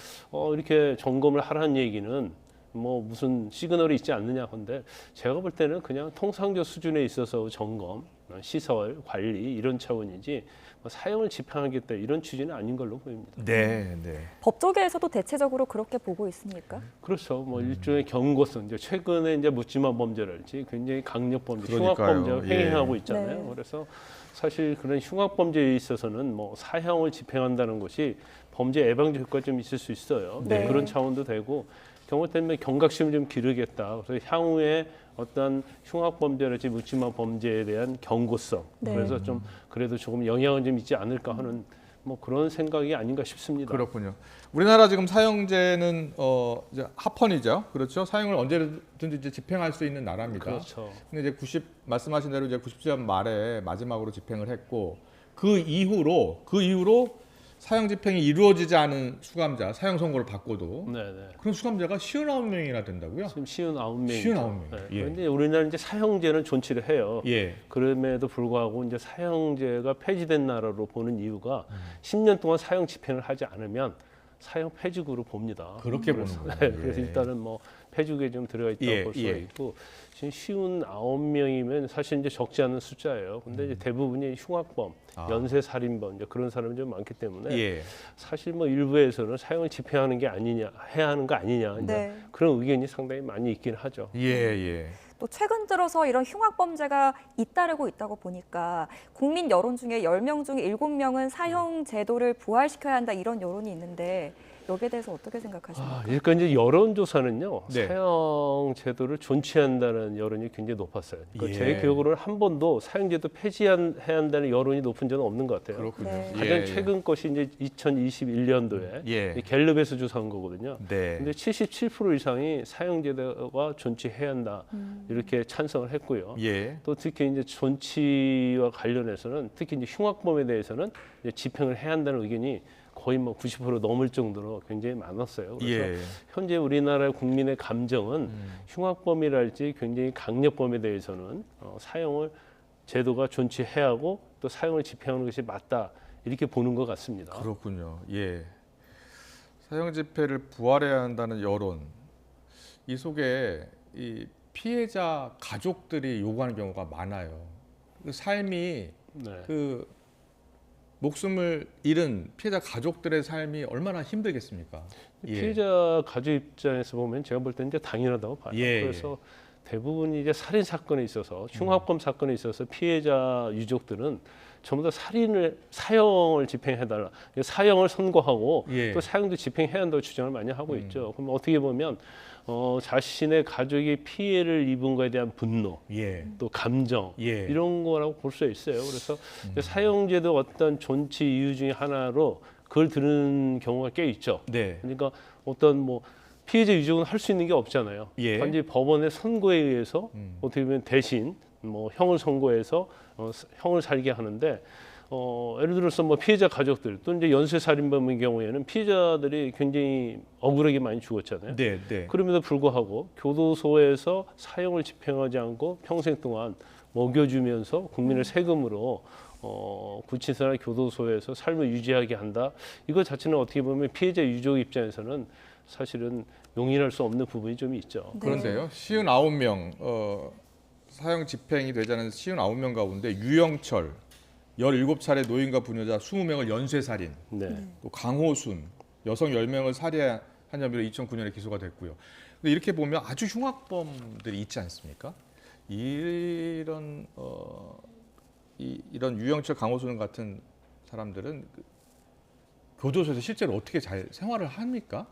이렇게 점검을 하라는 얘기는 뭐 무슨 시그널이 있지 않느냐 건데 제가 볼 때는 그냥 통상적 수준에 있어서 점검, 시설, 관리 이런 차원이지 뭐 사용을 집행하겠다 이런 취지는 아닌 걸로 보입니다. 네, 네. 법조계에서도 대체적으로 그렇게 보고 있습니까? 그렇죠. 뭐 일종의 경고성. 이제 최근에 이제 묻지마 범죄랄지 굉장히 강력 범죄, 흉악 그러니까요. 범죄가 횡행하고 예. 있잖아요. 네. 그래서 사실 그런 흉악 범죄에 있어서는 뭐 사형을 집행한다는 것이 범죄 예방적 효과가 좀 있을 수 있어요. 네. 그런 차원도 되고 경우 때문에 경각심을 좀 기르겠다. 그래서 향후에 어떤 흉악 범죄랄지 묻지마 범죄에 대한 경고성. 네. 그래서 좀 그래도 조금 영향은 좀 있지 않을까 하는 뭐 그런 생각이 아닌가 싶습니다. 그렇군요. 우리나라 지금 사형제는 이제 합헌이죠. 그렇죠. 사형을 언제든지 이제 집행할 수 있는 나라입니다. 그렇죠. 근데 이제 말씀하신 대로 이제 90년 말에 마지막으로 집행을 했고 그 이후로 사형 집행이 이루어지지 않은 수감자, 사형 선고를 받고도 네네. 그런 수감자가 59명이나 된다고요? 지금 59명. 59명. 네. 예. 그런데 우리나라 이제 사형제는 존치를 해요. 예. 그럼에도 불구하고 이제 사형제가 폐지된 나라로 보는 이유가 10년 동안 사형 집행을 하지 않으면 사형 폐지구로 봅니다. 그렇게 그래서, 보는군요. 네, 예. 그래서 일단은 뭐 폐지구에 좀 들어가 있다고 예, 볼 수가 예. 있고 지금 59명이면 사실 이제 적지 않은 숫자예요. 근데 이제 대부분이 흉악범, 연쇄 살인범 이제 그런 사람이 좀 많기 때문에 예. 사실 뭐 일부에서는 사형을 집행하는 게 아니냐, 해야 하는 거 아니냐 이제 네. 그런 의견이 상당히 많이 있긴 하죠. 예, 예. 또 최근 들어서 이런 흉악 범죄가 잇따르고 있다고 보니까 국민 여론 중에 10명 중 7명은 사형 제도를 부활시켜야 한다 이런 여론이 있는데 여기에 대해서 어떻게 생각하십니까? 일단 이제 여론조사는요 네. 사형 제도를 존치한다는 여론이 굉장히 높았어요. 그러니까 예. 제 기억으로는 한 번도 사형제도 폐지해야 한다는 여론이 높은 적은 없는 것 같아요. 그렇군요. 네. 가장 예, 최근 것이 이제 2021년도에 예. 갤럽에서 조사한 거거든요. 네. 근데 77% 이상이 사형제도가 존치해야 한다 이렇게 찬성을 했고요. 예. 또 특히 이제 존치와 관련해서는 특히 이제 흉악범에 대해서는 이제 집행을 해야 한다는 의견이 거의 뭐 90% 넘을 정도로 굉장히 많았어요. 그래서 예. 현재 우리나라 국민의 감정은 흉악범이랄지 굉장히 강력범에 대해서는 사형을 제도가 존치해야 하고 또 사형을 집행하는 것이 맞다 이렇게 보는 것 같습니다. 그렇군요. 예. 사형 집행을 부활해야 한다는 여론. 이 속에 이 피해자 가족들이 요구하는 경우가 많아요. 그 삶이 네. 그 목숨을 잃은 피해자 가족들의 삶이 얼마나 힘들겠습니까? 예. 피해자 가족 입장에서 보면 제가 볼 때는 이제 당연하다고 봐요. 예, 그래서 대부분 이제 살인 사건에 있어서 흉악범 사건에 있어서 피해자 유족들은 전부 다 사형을 집행해달라, 사형을 선고하고 예. 또 사형도 집행해야 한다고 주장을 많이 하고 있죠. 그럼 어떻게 보면 자신의 가족이 피해를 입은 것에 대한 분노, 예. 또 감정 예. 이런 거라고 볼 수 있어요. 그래서 사형제도 어떤 존치 이유 중에 하나로 그걸 들은 경우가 꽤 있죠. 네. 그러니까 어떤 뭐 피해자 유족은 할 수 있는 게 없잖아요. 예. 단지 법원의 선고에 의해서 어떻게 보면 대신 뭐 형을 선고해서 형을 살게 하는데 예를 들어서 뭐 피해자 가족들 또 이제 연쇄 살인범의 경우에는 피해자들이 굉장히 억울하게 많이 죽었잖아요. 네, 네. 그럼에도 불구하고 교도소에서 사형을 집행하지 않고 평생 동안 먹여주면서 국민의 세금으로 구치소나 교도소에서 삶을 유지하게 한다. 이거 자체는 어떻게 보면 피해자 유족 입장에서는 사실은 용인할 수 없는 부분이 좀 있죠. 그런데요. 59명 사형 집행이 되지 않은 59명 가운데 유영철 17차례 노인과 부녀자 20명을 연쇄살인, 네. 또 강호순 여성 10명을 살해한 혐의로 2009년에 기소가 됐고요. 근데 이렇게 보면 아주 흉악범들이 있지 않습니까? 이런 유영철, 강호순 같은 사람들은 교도소에서 실제로 어떻게 잘 생활을 합니까?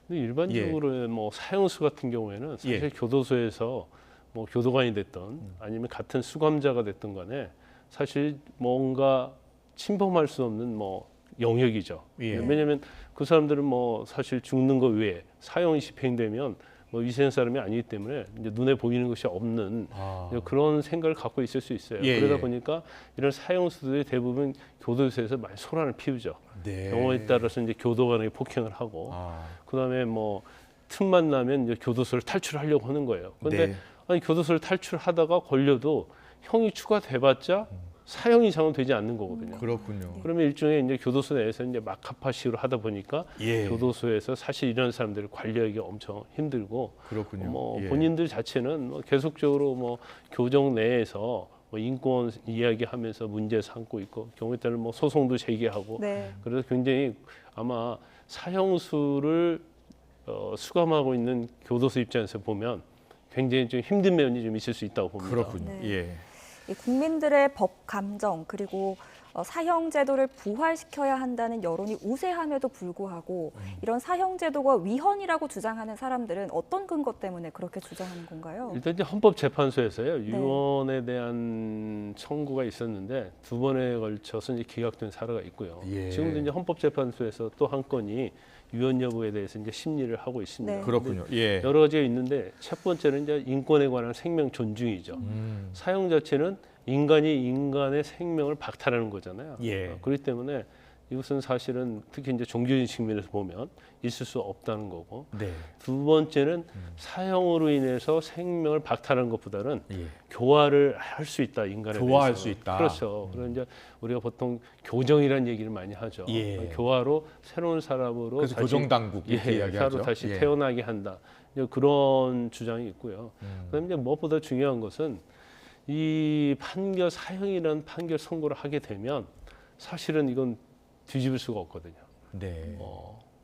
근데 일반적으로 뭐 사형수 같은 경우에는 사실 교도소에서 뭐 교도관이 됐던 아니면 같은 수감자가 됐던 간에 사실 뭔가 침범할 수 없는 뭐 영역이죠. 예. 왜냐하면 그 사람들은 뭐 사실 죽는 거 외에 사형이 집행되면 뭐 위생 사람이 아니기 때문에 이제 눈에 보이는 것이 없는 그런 생각을 갖고 있을 수 있어요. 예, 그러다 예. 보니까 이런 사형수들이 대부분 교도소에서 많이 소란을 피우죠. 네. 경우에 따라서 이제 교도관에게 폭행을 하고 그다음에 뭐 틈만 나면 이제 교도소를 탈출하려고 하는 거예요. 그런데 네. 아니 교도소를 탈출하다가 걸려도 형이 추가돼봤자 사형 이상은 되지 않는 거거든요. 그렇군요. 그러면 일종의 이제 교도소 내에서 이제 마카파식으로 하다 보니까 예. 교도소에서 사실 이런 사람들을 관리하기 엄청 힘들고 그렇군요. 뭐 예. 본인들 자체는 뭐 계속적으로 뭐 교정 내에서 뭐 인권 이야기하면서 문제 삼고 있고 경우에 따르면 뭐 소송도 제기하고 네. 그래서 굉장히 아마 사형수를 수감하고 있는 교도소 입장에서 보면 굉장히 좀 힘든 면이 좀 있을 수 있다고 봅니다. 그렇군요. 네. 예. 이 국민들의 법 감정 그리고 사형 제도를 부활시켜야 한다는 여론이 우세함에도 불구하고 이런 사형 제도가 위헌이라고 주장하는 사람들은 어떤 근거 때문에 그렇게 주장하는 건가요? 일단 이제 헌법재판소에서요 위헌에 대한 청구가 있었는데 2번에 걸쳐서 이제 기각된 사례가 있고요. 예. 지금도 이제 헌법재판소에서 또 한 건이 위헌 여부에 대해서 이제 심리를 하고 있습니다. 네. 그렇군요. 예. 여러 가지가 있는데 첫 번째는 이제 인권에 관한 생명 존중이죠. 사형 자체는 인간이 인간의 생명을 박탈하는 거잖아요. 예. 그렇기 때문에 이것은 사실은 특히 이제 종교적인 측면에서 보면 있을 수 없다는 거고. 네. 두 번째는 사형으로 인해서 생명을 박탈하는 것보다는 예. 교화를 할 수 있다 인간에 교화할 대해서. 수 있다. 그렇죠. 그래서 이제 우리가 보통 교정이라는 얘기를 많이 하죠. 예. 교화로 새로운 사람으로 그래서 교정 당국 이렇게 이야기하죠. 사로 다시 예. 태어나게 한다. 이제 그런 주장이 있고요. 그다음에 이제 무엇보다 중요한 것은 이 판결 사형이라는 판결 선고를 하게 되면 사실은 이건 뒤집을 수가 없거든요. 네.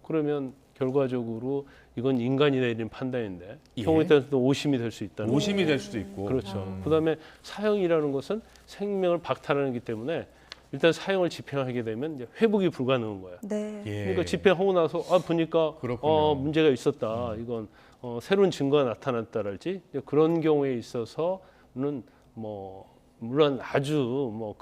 그러면 결과적으로 이건 인간이 내린 판단인데 예. 경우에 따라서 오심이 될 수 있다는 오심이 거죠. 될 수도 있고. 그렇죠. 그다음에 사형이라는 것은 생명을 박탈하는 거기 때문에 일단 사형을 집행하게 되면 이제 회복이 불가능한 거예요. 네. 예. 그러니까 집행하고 나서 보니까 그렇군요. 문제가 있었다. 이건 새로운 증거가 나타났다랄지 그런 경우에 있어서는 뭐 물론 아주 뭐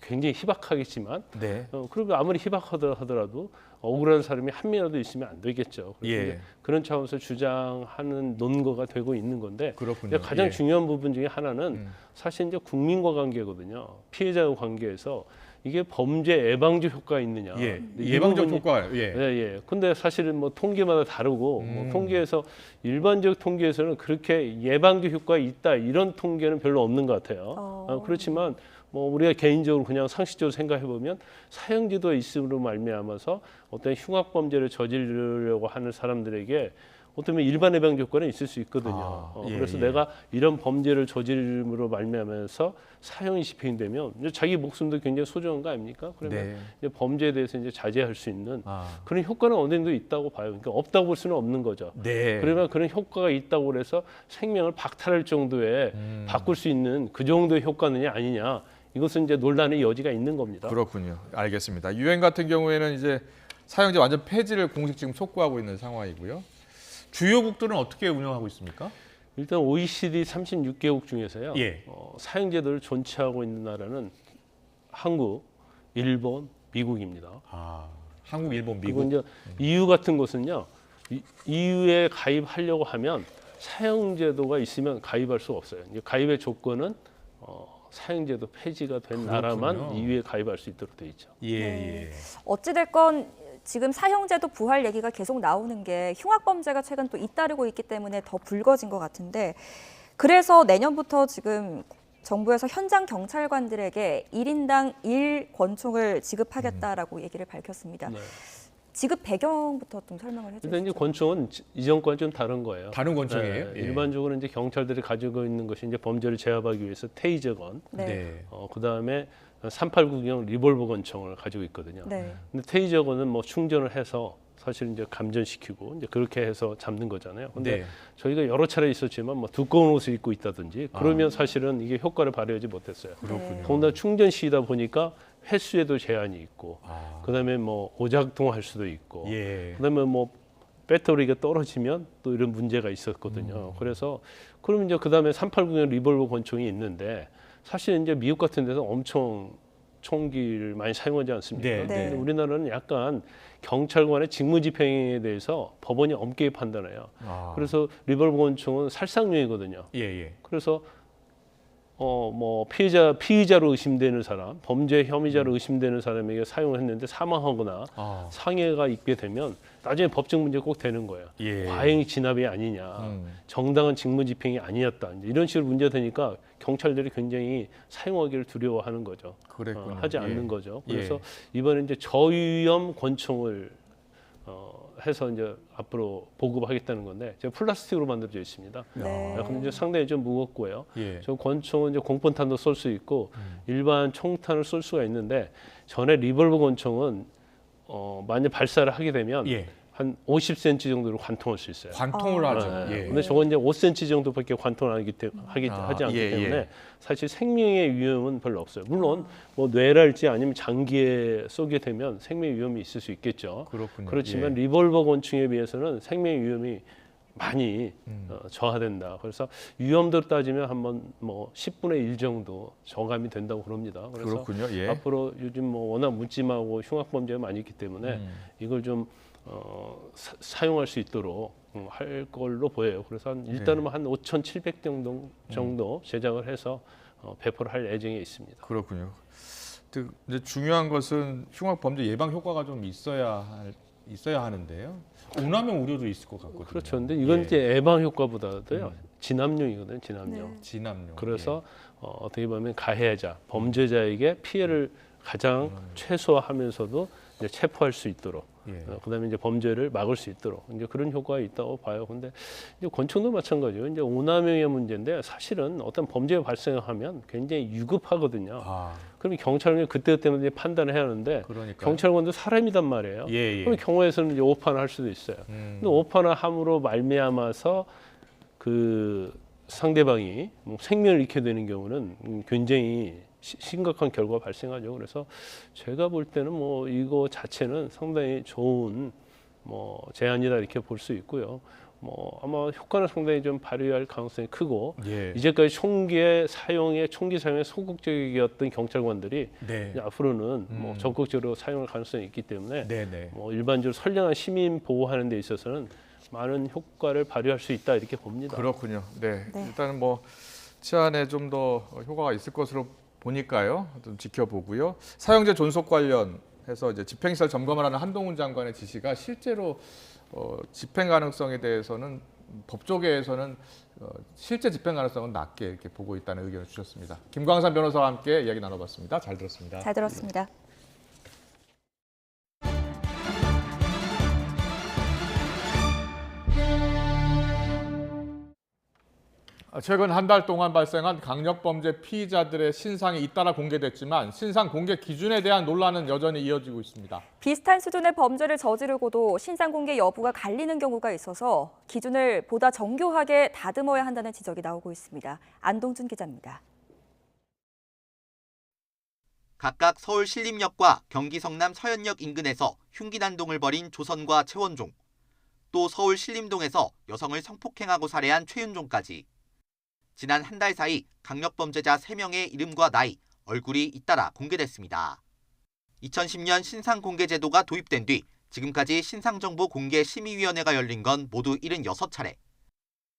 굉장히 희박하겠지만 네. 그리고 아무리 희박하더라도 억울한 사람이 한 명이라도 있으면 안 되겠죠. 그래서 예. 이제 그런 차원에서 주장하는 논거가 되고 있는 건데 그렇군요. 가장 예. 중요한 부분 중에 하나는 사실 이제 국민과 관계거든요. 피해자와 관계에서 이게 범죄 예방적 효과가 있느냐. 예. 근데 이 예방적 부분이- 효과. 예. 예. 근데 사실은 뭐 통계마다 다르고 뭐 통계에서 일반적 통계에서는 그렇게 예방적 효과가 있다 이런 통계는 별로 없는 것 같아요. 그렇지만 뭐 우리가 개인적으로 그냥 상식적으로 생각해 보면 사형제도가 있음으로 말미암아서 어떤 흉악 범죄를 저지르려고 하는 사람들에게 어떤 일반 예방 효과는 있을 수 있거든요. 예, 그래서 예. 내가 이런 범죄를 저지름으로 말미암아서 사형이 집행되면 이제 자기 목숨도 굉장히 소중한 거 아닙니까? 그러면 네. 이제 범죄에 대해서 이제 자제할 수 있는 그런 효과는 어느 정도 있다고 봐요. 그러니까 없다고 볼 수는 없는 거죠. 네. 그러면 그런 효과가 있다고 그래서 생명을 박탈할 정도의 바꿀 수 있는 그 정도의 효과느냐 아니냐 이것은 이제 논란의 여지가 있는 겁니다. 그렇군요. 알겠습니다. 유엔 같은 경우에는 이제 사형제 완전 폐지를 공식 지금 촉구하고 있는 상황이고요. 주요국들은 어떻게 운영하고 있습니까? 일단 OECD 36개국 중에서요. 예. 사형제도를 존치하고 있는 나라는 한국, 일본, 미국입니다. 한국, 일본, 미국. 그리고 이제 EU 같은 곳은요. EU에 가입하려고 하면 사형제도가 있으면 가입할 수가 없어요. 이제 가입의 조건은 사형제도 폐지가 된 나라만 EU에 가입할 수 있도록 돼 있죠. 예. 어찌됐건 지금 사형제도 부활 얘기가 계속 나오는 게 흉악범죄가 최근 또 잇따르고 있기 때문에 더 불거진 것 같은데 그래서 내년부터 지금 정부에서 현장 경찰관들에게 1인당 1권총을 지급하겠다라고 얘기를 밝혔습니다. 네. 지급 배경부터 좀 설명을 해주시죠. 일단 이제 권총은 이전과는 좀 다른 거예요. 다른 권총이에요? 예. 일반적으로 이제 경찰들이 가지고 있는 것이 이제 범죄를 제압하기 위해서 테이저건, 네. 그 다음에 389경 리볼버 권총을 가지고 있거든요. 네. 근데 테이저건은 뭐 충전을 해서 사실 이제 감전시키고 이제 그렇게 해서 잡는 거잖아요. 근데 네. 저희가 여러 차례 있었지만 뭐 두꺼운 옷을 입고 있다든지 그러면 사실은 이게 효과를 발휘하지 못했어요. 그렇군요. 더군다나 충전 시이다 보니까 횟수에도 제한이 있고, 그다음에 뭐 오작동할 수도 있고, 예. 그다음에 뭐 배터리가 떨어지면 또 이런 문제가 있었거든요. 그래서 그럼 이제 그다음에 389경 리볼버 권총이 있는데 사실 이제 미국 같은 데서 엄청 총기를 많이 사용하지 않습니까? 네, 근데 네. 우리나라는 약간 경찰관의 직무집행에 대해서 법원이 엄격히 판단해요. 그래서 리볼버 권총은 살상용이거든요. 예. 그래서 뭐 피의자로 의심되는 사람, 범죄 혐의자로 의심되는 사람에게 사용을 했는데 사망하거나 상해가 입게 되면 나중에 법적 문제가 꼭 되는 거예요. 예. 과잉 진압이 아니냐, 정당한 직무집행이 아니었다. 이런 식으로 문제가 되니까 경찰들이 굉장히 사용하기를 두려워하는 거죠. 그랬군요. 하지 예. 않는 거죠. 그래서 예. 이번에 이제 저위험 권총을 해서 이제 앞으로 보급하겠다는 건데 제가 플라스틱으로 만들어져 있습니다. 네. 근데 이제 상당히 좀 무겁고요. 예. 저 권총은 이제 공pon탄도 쏠 수 있고 일반 총탄을 쏠 수가 있는데 전에 리볼버 권총은 만약 발사를 하게 되면 예. 한 50cm 정도로 관통할 수 있어요. 관통을 하죠. 네. 예. 근데 저건 이제 5cm 정도밖에 관통을 하지 않기 때문에 예. 사실 생명의 위험은 별로 없어요. 물론 뭐 뇌랄지 아니면 장기에 쏘게 되면 생명 위험이 있을 수 있겠죠. 그렇군요. 그렇지만 예. 리볼버 권총에 비해서는 생명 위험이 많이 저하된다. 그래서 위험도로 따지면 한번 뭐 10분의 1 정도 저감이 된다고 그럽니다. 그래서 그렇군요. 예. 앞으로 요즘 뭐 워낙 묻지마하고 흉악 범죄가 많이 있기 때문에 이걸 좀 사용할 수 있도록 할 걸로 보여요. 그래서 일단은 한 5,700 정도 제작을 해서 배포를 할 예정에 있습니다. 그렇군요. 이제 중요한 것은 흉악 범죄 예방 효과가 좀 있어야 하는데요. 운남용 우려도 있을 것 같거든요. 그렇죠. 근데 이건 예. 이제 예방 효과보다도요. 진압용이거든요. 진압용. 네. 진압용. 그래서 어떻게 보면 가해자, 범죄자에게 피해를 가장 최소화하면서도 이제 체포할 수 있도록, 예. 그다음에 이제 범죄를 막을 수 있도록 이제 그런 효과가 있다고 봐요. 근데 이제 권총도 마찬가지예요. 이제 오남용의 문제인데 사실은 어떤 범죄가 발생하면 굉장히 유급하거든요. 그럼 경찰은 그때그때 판단을 해야 하는데 그러니까요. 경찰관도 사람이란 말이에요. 예. 그럼 경우에서는 이제 오판을 할 수도 있어요. 근데 오판을 함으로 말미암아서 그 상대방이 뭐 생명을 잃게 되는 경우는 굉장히 심각한 결과가 발생하죠. 그래서 제가 볼 때는 뭐 이거 자체는 상당히 좋은 뭐 제안이다 이렇게 볼 수 있고요. 뭐 아마 효과는 상당히 좀 발휘할 가능성이 크고 예. 이제까지 총기 사용에 소극적이었던 경찰관들이 네. 이제 앞으로는 뭐 적극적으로 사용할 가능성이 있기 때문에 네네. 뭐 일반적으로 선량한 시민 보호하는 데 있어서는 많은 효과를 발휘할 수 있다 이렇게 봅니다. 그렇군요. 네. 일단은 뭐 치안에 좀 더 효과가 있을 것으로 보니까요. 좀 지켜보고요. 사형제 존속 관련해서 이제 집행시설 점검을 하는 한동훈 장관의 지시가 실제로 집행 가능성에 대해서는 법조계에서는 실제 집행 가능성은 낮게 이렇게 보고 있다는 의견을 주셨습니다. 김광산 변호사와 함께 이야기 나눠봤습니다. 잘 들었습니다. 잘 들었습니다. 최근 한 달 동안 발생한 강력범죄 피의자들의 신상이 잇따라 공개됐지만 신상 공개 기준에 대한 논란은 여전히 이어지고 있습니다. 비슷한 수준의 범죄를 저지르고도 신상 공개 여부가 갈리는 경우가 있어서 기준을 보다 정교하게 다듬어야 한다는 지적이 나오고 있습니다. 안동준 기자입니다. 각각 서울 신림역과 경기 성남 서현역 인근에서 흉기 난동을 벌인 조선과 최원종, 또 서울 신림동에서 여성을 성폭행하고 살해한 최윤종까지 지난 한 달 사이 강력범죄자 3명의 이름과 나이, 얼굴이 잇따라 공개됐습니다. 2010년 신상공개제도가 도입된 뒤 지금까지 신상정보공개심의위원회가 열린 건 모두 76차례.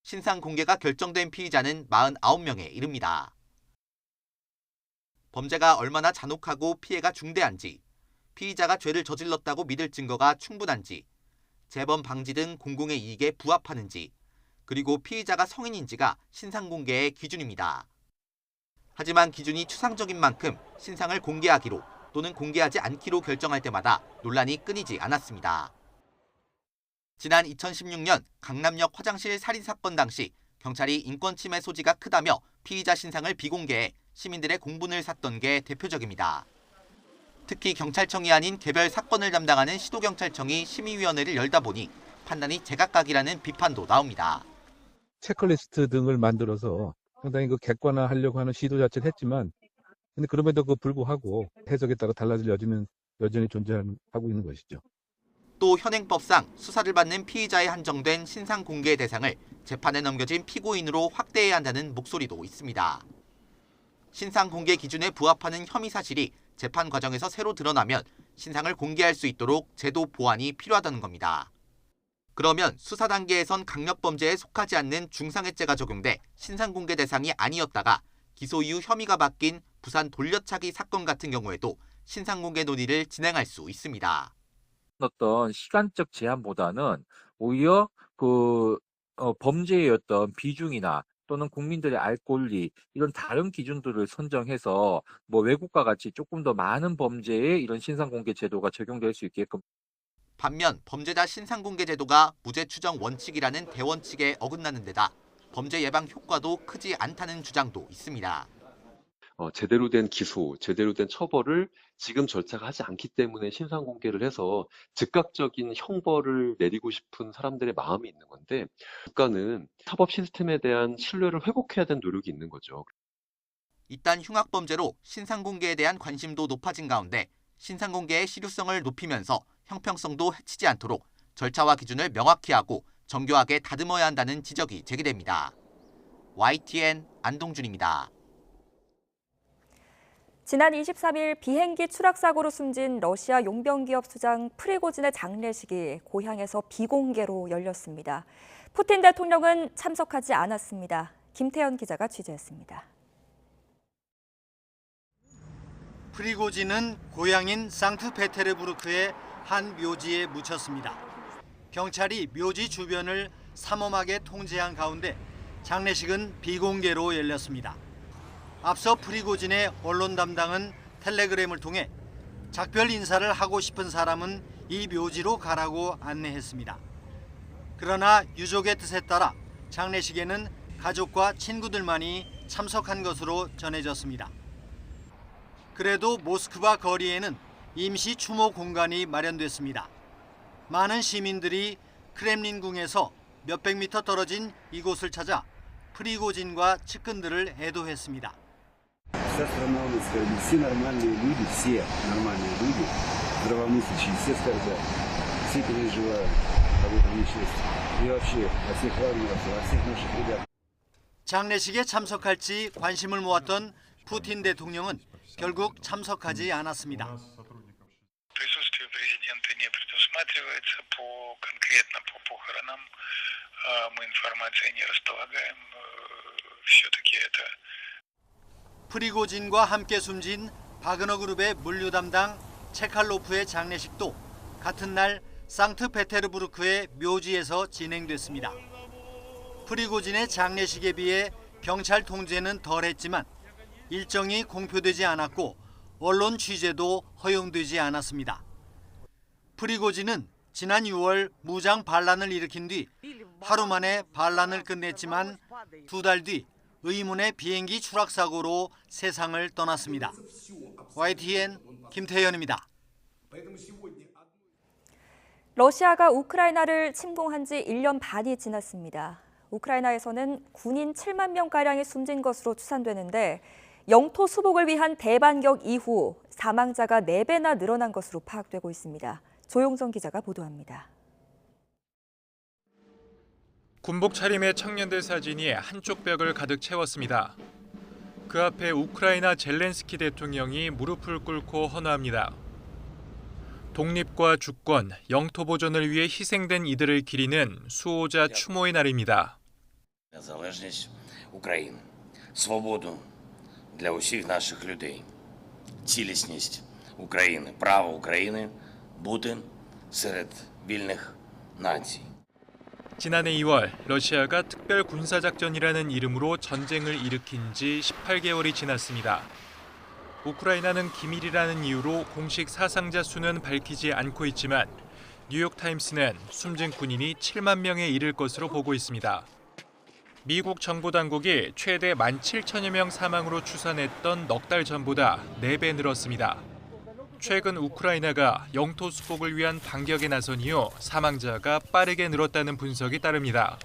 신상공개가 결정된 피의자는 49명에 이릅니다. 범죄가 얼마나 잔혹하고 피해가 중대한지, 피의자가 죄를 저질렀다고 믿을 증거가 충분한지, 재범 방지 등 공공의 이익에 부합하는지, 그리고 피의자가 성인인지가 신상공개의 기준입니다. 하지만 기준이 추상적인 만큼 신상을 공개하기로 또는 공개하지 않기로 결정할 때마다 논란이 끊이지 않았습니다. 지난 2016년 강남역 화장실 살인사건 당시 경찰이 인권침해 소지가 크다며 피의자 신상을 비공개해 시민들의 공분을 샀던 게 대표적입니다. 특히 경찰청이 아닌 개별 사건을 담당하는 시도경찰청이 심의위원회를 열다 보니 판단이 제각각이라는 비판도 나옵니다. 체크리스트 등을 만들어서 상당히 그 객관화하려고 하는 시도 자체를 했지만, 근데 그럼에도 불구하고 해석에 따라 달라질 여지는 여전히 존재하고 있는 것이죠. 또 현행법상 수사를 받는 피의자에 한정된 신상 공개 대상을 재판에 넘겨진 피고인으로 확대해야 한다는 목소리도 있습니다. 신상 공개 기준에 부합하는 혐의 사실이 재판 과정에서 새로 드러나면 신상을 공개할 수 있도록 제도 보완이 필요하다는 겁니다. 그러면 수사 단계에선 강력범죄에 속하지 않는 중상해죄가 적용돼 신상 공개 대상이 아니었다가 기소 이후 혐의가 바뀐 부산 돌려차기 사건 같은 경우에도 신상공개 논의를 진행할 수 있습니다. 어떤 시간적 제한보다는 오히려 범죄의 어떤 비중이나 또는 국민들의 알 권리 이런 다른 기준들을 선정해서 외국과 같이 조금 더 많은 범죄에 이런 신상공개 제도가 적용될 수 있게끔. 반면 범죄자 신상공개 제도가 무죄 추정 원칙이라는 대원칙에 어긋나는 데다 범죄 예방 효과도 크지 않다는 주장도 있습니다. 제대로 된 기소, 제대로 된 처벌을 지금 절차가 하지 않기 때문에 신상공개를 해서 즉각적인 형벌을 내리고 싶은 사람들의 마음이 있는 건데, 국가는 사법 시스템에 대한 신뢰를 회복해야 되는 노력이 있는 거죠. 이딴 흉악범죄로 신상공개에 대한 관심도 높아진 가운데 신상공개의 실효성을 높이면서 형평성도 해치지 않도록 절차와 기준을 명확히 하고 정교하게 다듬어야 한다는 지적이 제기됩니다. YTN 안동준입니다. 지난 23일 비행기 추락 사고로 숨진 러시아 용병기업 수장 프리고진의 장례식이 고향에서 비공개로 열렸습니다. 푸틴 대통령은 참석하지 않았습니다. 김태현 기자가 취재했습니다. 프리고진은 고향인 상트페테르부르크의 한 묘지에 묻혔습니다. 경찰이 묘지 주변을 삼엄하게 통제한 가운데 장례식은 비공개로 열렸습니다. 앞서 프리고진의 언론 담당은 텔레그램을 통해 작별 인사를 하고 싶은 사람은 이 묘지로 가라고 안내했습니다. 그러나 유족의 뜻에 따라 장례식에는 가족과 친구들만이 참석한 것으로 전해졌습니다. 그래도 모스크바 거리에는 임시 추모 공간이 마련됐습니다. 많은 시민들이 크렘린궁에서 몇백 미터 떨어진 이곳을 찾아 프리고진과 측근들을 애도했습니다. Вся страна у нас, все нормальные люди, все нормальные люди, здравомыслящие, все страдают, все переживают об этом несчастье. И вообще, о всех раненых, о всех наших ребят. 장례식에 참석할지 관심을 모았던 푸틴 대통령은 결국 참석하지 않았습니다. Присутствие президента не предусматривается конкретно по похоронам. Мы информацией не располагаем. Все-таки это 프리고진과 함께 숨진 바그너 그룹의 물류 담당 체칼로프의 장례식도 같은 날 상트페테르부르크의 묘지에서 진행됐습니다. 프리고진의 장례식에 비해 경찰 통제는 덜했지만 일정이 공표되지 않았고 언론 취재도 허용되지 않았습니다. 프리고진은 지난 6월 무장 반란을 일으킨 뒤 하루 만에 반란을 끝냈지만 2달 뒤 의문의 비행기 추락 사고로 세상을 떠났습니다. YTN 김태현입니다. 러시아가 우크라이나를 침공한 지 1년 반이 지났습니다. 우크라이나에서는 군인 7만 명가량이 숨진 것으로 추산되는데 영토 수복을 위한 대반격 이후 사망자가 4배나 늘어난 것으로 파악되고 있습니다. 조용성 기자가 보도합니다. 군복 차림의 청년들 사진이 한쪽 벽을 가득 채웠습니다. 그 앞에 우크라이나 젤렌스키 대통령이 무릎을 꿇고 헌화합니다. 독립과 주권, 영토 보존을 위해 희생된 이들을 기리는 수호자 추모의 날입니다. Незалежність України, свободу для усіх наших людей, цілісність України, право України бути серед вільних націй. 지난해 2월 러시아가 특별 군사작전이라는 이름으로 전쟁을 일으킨 지 18개월이 지났습니다. 우크라이나는 기밀이라는 이유로 공식 사상자 수는 밝히지 않고 있지만 뉴욕타임스는 숨진 군인이 7만 명에 이를 것으로 보고 있습니다. 미국 정보당국이 최대 17,000여 명 사망으로 추산했던 넉 달 전보다 4배 늘었습니다. 최근 우크라이나가 영토 수복을 위한 반격에 나선 이후 사망자가 빠르게 늘었다는 분석이 따릅니다.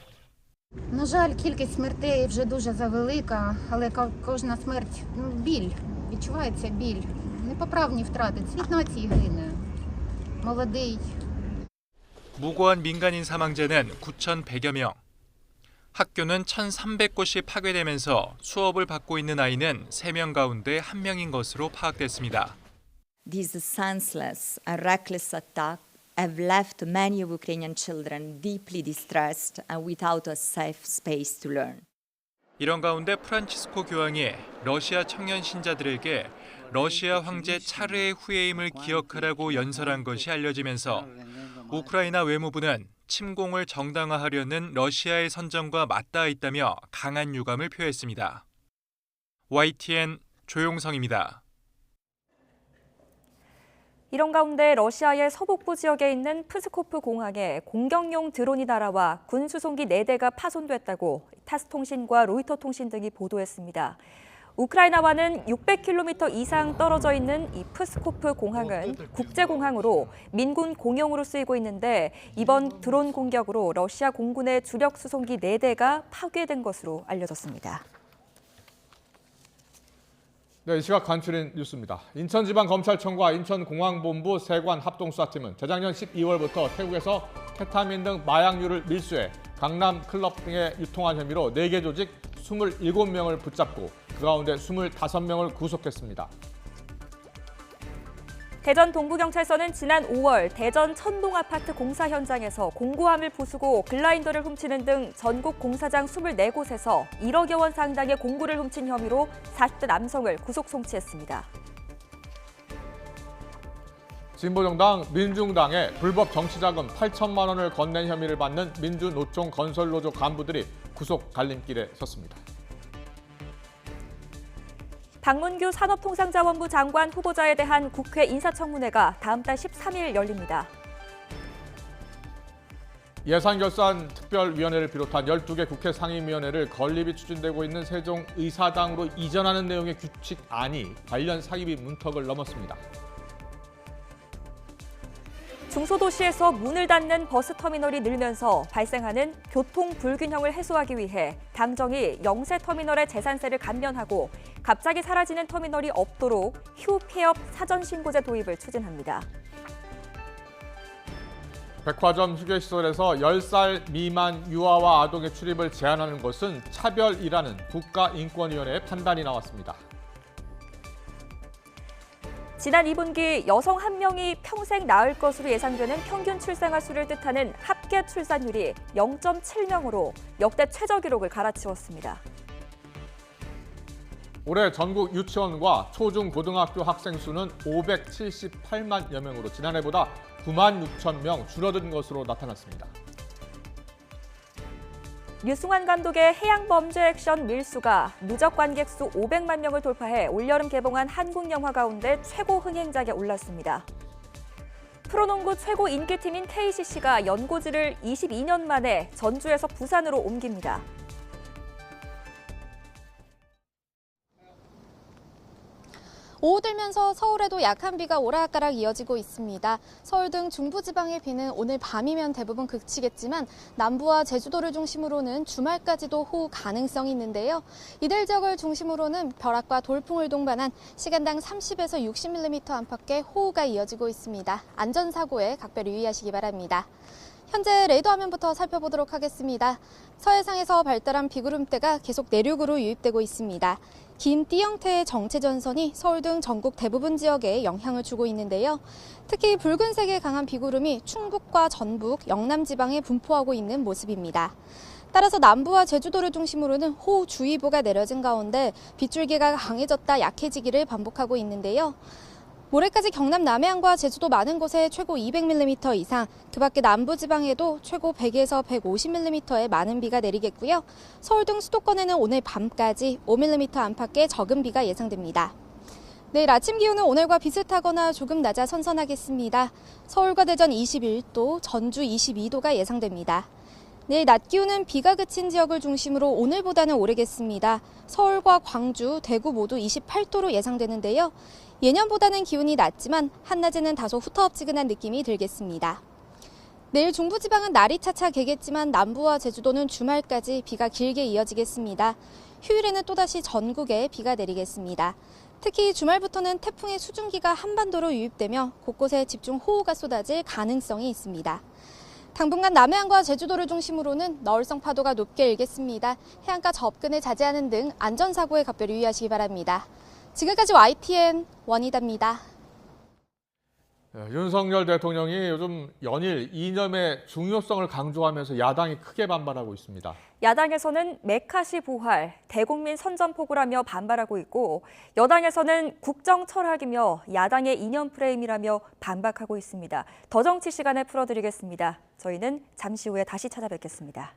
На жаль, кількість смертей вже дуже завелика, але кожна смерть біль, відчувається біль. Непоправні втрати. Цвіт нації гине. молодий. 무고한 민간인 사망자는 9,100여 명. 학교는 1,300곳이 파괴되면서 수업을 받고 있는 아이는 3명 가운데 1명인 것으로 파악됐습니다. This senseless and reckless attack have left many Ukrainian children deeply distressed and without a safe space to learn. 이런 가운데 프란치스코 교황이 러시아 청년 신자들에게 러시아 황제 차르의 후예임을 기억하라고 연설한 것이 알려지면서 우크라이나 외무부는 침공을 정당화하려는 러시아의 선정과 맞닿아 있다며 강한 유감을 표했습니다. YTN 조용성입니다. 이런 가운데 러시아의 서북부 지역에 있는 프스코프 공항에 공격용 드론이 날아와 군 수송기 4대가 파손됐다고 타스통신과 로이터 통신 등이 보도했습니다. 우크라이나와는 600km 이상 떨어져 있는 이 프스코프 공항은 국제공항으로 민군 공용으로 쓰이고 있는데 이번 드론 공격으로 러시아 공군의 주력 수송기 4대가 파괴된 것으로 알려졌습니다. 네, 이 시각 간추린 뉴스입니다. 인천지방검찰청과 인천공항본부 세관 합동수사팀은 재작년 12월부터 태국에서 케타민 등 마약류를 밀수해 강남 클럽 등에 유통한 혐의로 4개 조직 27명을 붙잡고 그 가운데 25명을 구속했습니다. 대전 동부경찰서는 지난 5월 대전 천동아파트 공사 현장에서 공구함을 부수고 글라인더를 훔치는 등 전국 공사장 24곳에서 1억여 원 상당의 공구를 훔친 혐의로 40대 남성을 구속 송치했습니다. 진보정당 민중당에 불법 정치자금 8천만 원을 건넨 혐의를 받는 민주노총 건설노조 간부들이 구속 갈림길에 섰습니다. 박문규 산업통상자원부 장관 후보자에 대한 국회 인사청문회가 다음 달 13일 열립니다. 예산결산특별위원회를 비롯한 12개 국회 상임위원회를 건립이 추진되고 있는 세종의사당으로 이전하는 내용의 규칙안이 관련 사기비 문턱을 넘었습니다. 중소도시에서 문을 닫는 버스터미널이 늘면서 발생하는 교통 불균형을 해소하기 위해 당정이 영세터미널의 재산세를 감면하고 갑자기 사라지는 터미널이 없도록 휴폐업 사전신고제 도입을 추진합니다. 백화점 휴게시설에서 10살 미만 유아와 아동의 출입을 제한하는 것은 차별이라는 국가인권위원회의 판단이 나왔습니다. 지난 2분기 여성 1명이 평생 낳을 것으로 예상되는 평균 출생아 수를 뜻하는 합계 출산율이 0.7명으로 역대 최저 기록을 갈아치웠습니다. 올해 전국 유치원과 초중고등학교 학생 수는 578만여 명으로 지난해보다 9만 6천 명 줄어든 것으로 나타났습니다. 류승환 감독의 해양범죄 액션 밀수가 누적 관객 수 500만 명을 돌파해 올여름 개봉한 한국 영화 가운데 최고 흥행작에 올랐습니다. 프로농구 최고 인기팀인 KCC가 연고지를 22년 만에 전주에서 부산으로 옮깁니다. 오후 들면서 서울에도 약한 비가 오락가락 이어지고 있습니다. 서울 등 중부지방의 비는 오늘 밤이면 대부분 그치겠지만 남부와 제주도를 중심으로는 주말까지도 호우 가능성이 있는데요. 이들 지역을 중심으로는 벼락과 돌풍을 동반한 시간당 30에서 60mm 안팎의 호우가 이어지고 있습니다. 안전사고에 각별 유의하시기 바랍니다. 현재 레이더 화면부터 살펴보도록 하겠습니다. 서해상에서 발달한 비구름대가 계속 내륙으로 유입되고 있습니다. 긴 띠 형태의 정체전선이 서울 등 전국 대부분 지역에 영향을 주고 있는데요. 특히 붉은색의 강한 비구름이 충북과 전북, 영남 지방에 분포하고 있는 모습입니다. 따라서 남부와 제주도를 중심으로는 호우주의보가 내려진 가운데 빗줄기가 강해졌다 약해지기를 반복하고 있는데요. 모레까지 경남 남해안과 제주도 많은 곳에 최고 200mm 이상, 그 밖에 남부지방에도 최고 100에서 150mm의 많은 비가 내리겠고요. 서울 등 수도권에는 오늘 밤까지 5mm 안팎의 적은 비가 예상됩니다. 내일 아침 기온은 오늘과 비슷하거나 조금 낮아 선선하겠습니다. 서울과 대전 21도, 전주 22도가 예상됩니다. 내일 낮 기온은 비가 그친 지역을 중심으로 오늘보다는 오르겠습니다. 서울과 광주, 대구 모두 28도로 예상되는데요. 예년보다는 기온이 낮지만 한낮에는 다소 후텁지근한 느낌이 들겠습니다. 내일 중부지방은 날이 차차 개겠지만 남부와 제주도는 주말까지 비가 길게 이어지겠습니다. 휴일에는 또다시 전국에 비가 내리겠습니다. 특히 주말부터는 태풍의 수증기가 한반도로 유입되며 곳곳에 집중 호우가 쏟아질 가능성이 있습니다. 당분간 남해안과 제주도를 중심으로는 너울성 파도가 높게 일겠습니다. 해안가 접근을 자제하는 등 안전사고에 각별 유의하시기 바랍니다. 지금까지 YTN 원희다입니다. 윤석열 대통령이 요즘 연일 이념의 중요성을 강조하면서 야당이 크게 반발하고 있습니다. 야당에서는 메카시 부활, 대국민 선전포고라며 반발하고 있고 여당에서는 국정 철학이며 야당의 이념 프레임이라며 반박하고 있습니다. 더 정치 시간에 풀어드리겠습니다. 저희는 잠시 후에 다시 찾아뵙겠습니다.